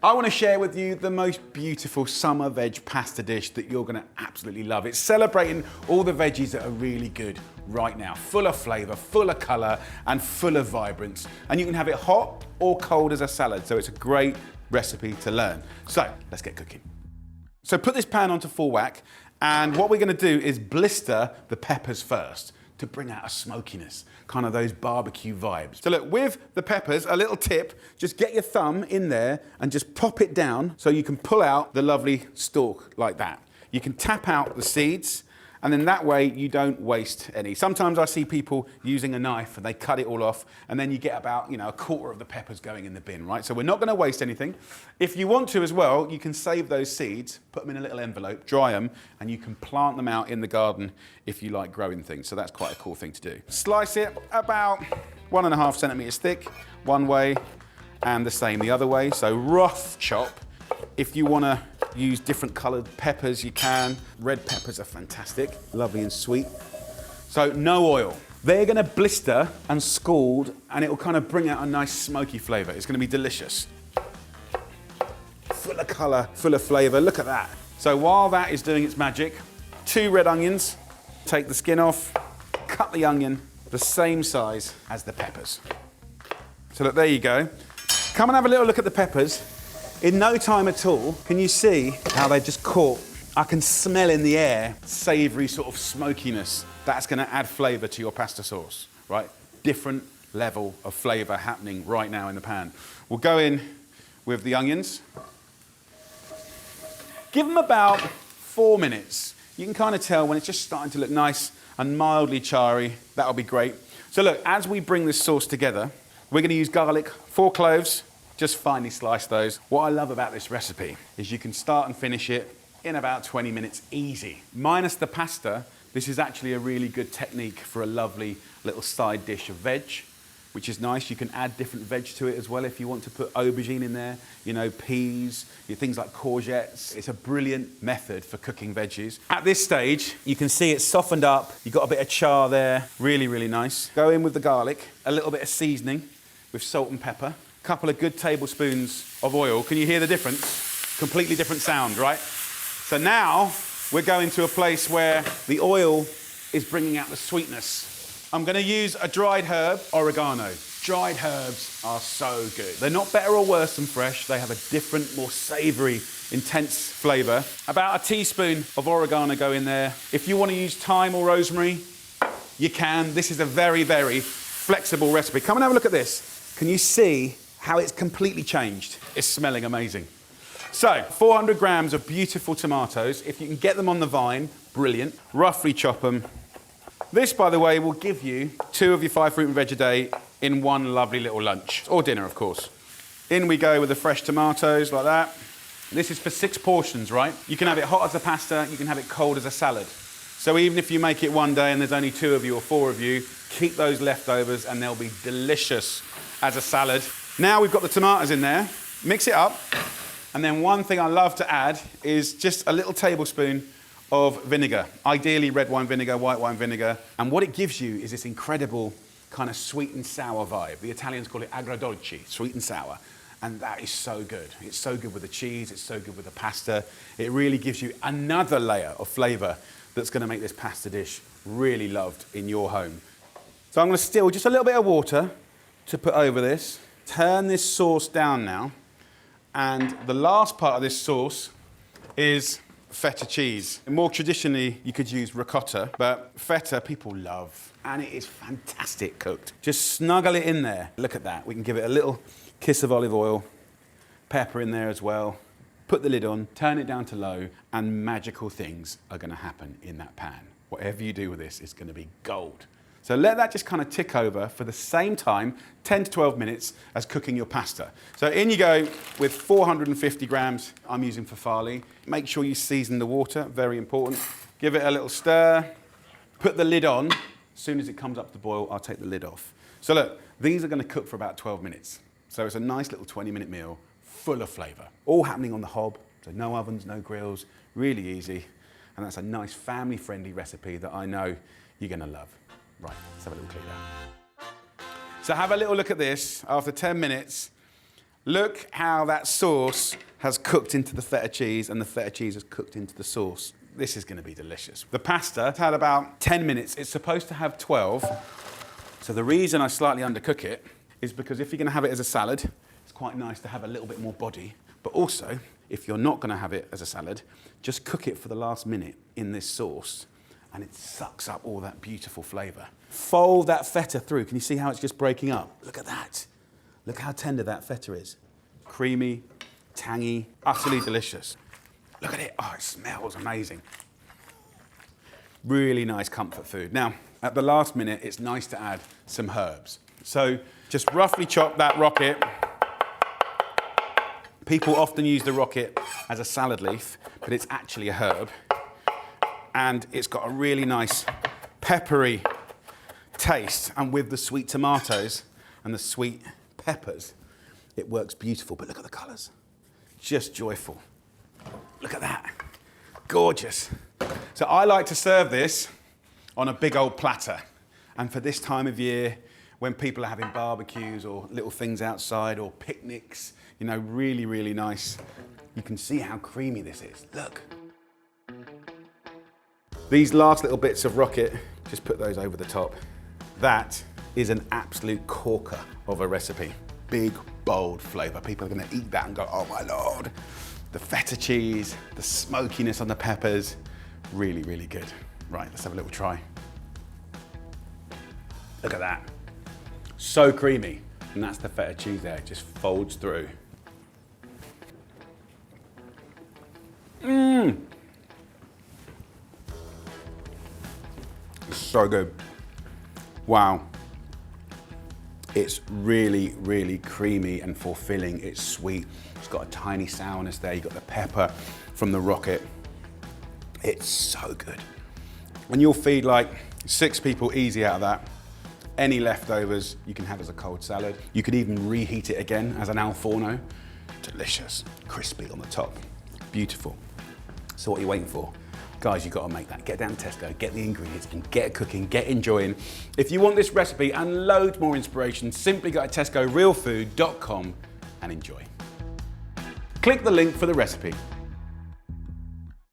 I want to share with you the most beautiful summer veg pasta dish that you're going to absolutely love. It's celebrating all the veggies that are really good right now. Full of flavour, full of colour and full of vibrance. And you can have it hot or cold as a salad, so it's a great recipe to learn. So let's get cooking. So put this pan onto full whack, and what we're going to do is blister the peppers first to bring out a smokiness, kind of those barbecue vibes. So look, with the peppers, a little tip, just get your thumb in there and just pop it down so you can pull out the lovely stalk like that. You can tap out the seeds, and then that way you don't waste any. Sometimes I see people using a knife and they cut it all off, and then you get about, a quarter of the peppers going in the bin, right? So we're not gonna waste anything. If you want to as well, you can save those seeds, put them in a little envelope, dry them, and you can plant them out in the garden if you like growing things. So that's quite a cool thing to do. Slice it about 1.5 centimeters thick, one way, and the same the other way. So rough chop. If you want to use different coloured peppers, you can. Red peppers are fantastic, lovely and sweet. So no oil. They're going to blister and scald, and it will kind of bring out a nice smoky flavour. It's going to be delicious. Full of colour, full of flavour. Look at that. So while that is doing its magic, 2 red onions. Take the skin off, cut the onion the same size as the peppers. So look, there you go. Come and have a little look at the peppers. In no time at all, can you see how they just caught? I can smell in the air savoury sort of smokiness. That's going to add flavour to your pasta sauce, right? Different level of flavour happening right now in the pan. We'll go in with the onions. Give them about 4 minutes. You can kind of tell when it's just starting to look nice and mildly charry. That'll be great. So look, as we bring this sauce together, we're going to use garlic, 4 cloves. Just finely slice those. What I love about this recipe is you can start and finish it in about 20 minutes easy. Minus the pasta, this is actually a really good technique for a lovely little side dish of veg, which is nice. You can add different veg to it as well if you want to put aubergine in there, peas, things like courgettes. It's a brilliant method for cooking veggies. At this stage, you can see it's softened up. You've got a bit of char there, really, really nice. Go in with the garlic, a little bit of seasoning with salt and pepper. Couple of good tablespoons of oil. Can you hear the difference? Completely different sound, right? So now we're going to a place where the oil is bringing out the sweetness. I'm going to use a dried herb, oregano. Dried herbs are so good. They're not better or worse than fresh. They have a different, more savoury, intense flavour. About a teaspoon of oregano go in there. If you want to use thyme or rosemary, you can. This is a very, very flexible recipe. Come and have a look at this. Can you see how it's completely changed? It's smelling amazing. So, 400 grams of beautiful tomatoes. If you can get them on the vine, brilliant. Roughly chop them. This, by the way, will give you 2 of your 5 fruit and veg a day in one lovely little lunch, or dinner, of course. In we go with the fresh tomatoes, like that. This is for 6 portions, right? You can have it hot as a pasta, you can have it cold as a salad. So even if you make it one day and there's only 2 of you or 4 of you, keep those leftovers and they'll be delicious as a salad. Now we've got the tomatoes in there, mix it up, and then one thing I love to add is just a little tablespoon of vinegar, ideally red wine vinegar, white wine vinegar, and what it gives you is this incredible kind of sweet and sour vibe. The Italians call it agrodolce, sweet and sour, and that is so good. It's so good with the cheese, it's so good with the pasta. It really gives you another layer of flavour that's going to make this pasta dish really loved in your home. So I'm going to still just a little bit of water to put over this. Turn this sauce down now, and the last part of this sauce is feta cheese. More traditionally, you could use ricotta, but feta people love, and it is fantastic cooked. Just snuggle it in there. Look at that. We can give it a little kiss of olive oil, pepper in there as well. Put the lid on, turn it down to low, and magical things are going to happen in that pan. Whatever you do with this is going to be gold. So let that just kind of tick over for the same time, 10 to 12 minutes, as cooking your pasta. So in you go with 450 grams I'm using farfalle. Make sure you season the water, very important. Give it a little stir, put the lid on. As soon as it comes up to boil, I'll take the lid off. So look, these are going to cook for about 12 minutes. So it's a nice little 20-minute meal, full of flavour. All happening on the hob, so no ovens, no grills, really easy. And that's a nice family-friendly recipe that I know you're going to love. Right, let's have a little clean out. So have a little look at this. After 10 minutes, Look how that sauce has cooked into the feta cheese and the feta cheese has cooked into the sauce. This is going to be delicious. The pasta had about 10 minutes. It's supposed to have 12. So the reason I slightly undercook it is because if you're going to have it as a salad, it's quite nice to have a little bit more body. But also, if you're not going to have it as a salad, just cook it for the last minute in this sauce and it sucks up all that beautiful flavour. Fold that feta through. Can you see how it's just breaking up? Look at that. Look how tender that feta is. Creamy, tangy, utterly delicious. Look at it. Oh, it smells amazing. Really nice comfort food. Now, at the last minute, it's nice to add some herbs. So just roughly chop that rocket. People often use the rocket as a salad leaf, but it's actually a herb. And it's got a really nice peppery taste. And with the sweet tomatoes and the sweet peppers, it works beautiful. But look at the colours. Just joyful. Look at that. Gorgeous. So I like to serve this on a big old platter. And for this time of year, when people are having barbecues or little things outside or picnics, you know, really, really nice. You can see how creamy this is. Look. These last little bits of rocket, just put those over the top. That is an absolute corker of a recipe. Big, bold flavour. People are going to eat that and go, oh my Lord. The feta cheese, the smokiness on the peppers, really, really good. Right, let's have a little try. Look at that. So creamy. And that's the feta cheese there, it just folds through. Mmm. So good. Wow. It's really, really creamy and fulfilling. It's sweet. It's got a tiny sourness there. You've got the pepper from the rocket. It's so good. And you'll feed like 6 people easy out of that. Any leftovers you can have as a cold salad. You could even reheat it again as an al forno. Delicious, crispy on the top. Beautiful. So what are you waiting for? Guys, you've got to make that. Get down to Tesco, get the ingredients and get cooking, get enjoying. If you want this recipe and loads more inspiration, simply go to tescorealfood.com and enjoy. Click the link for the recipe.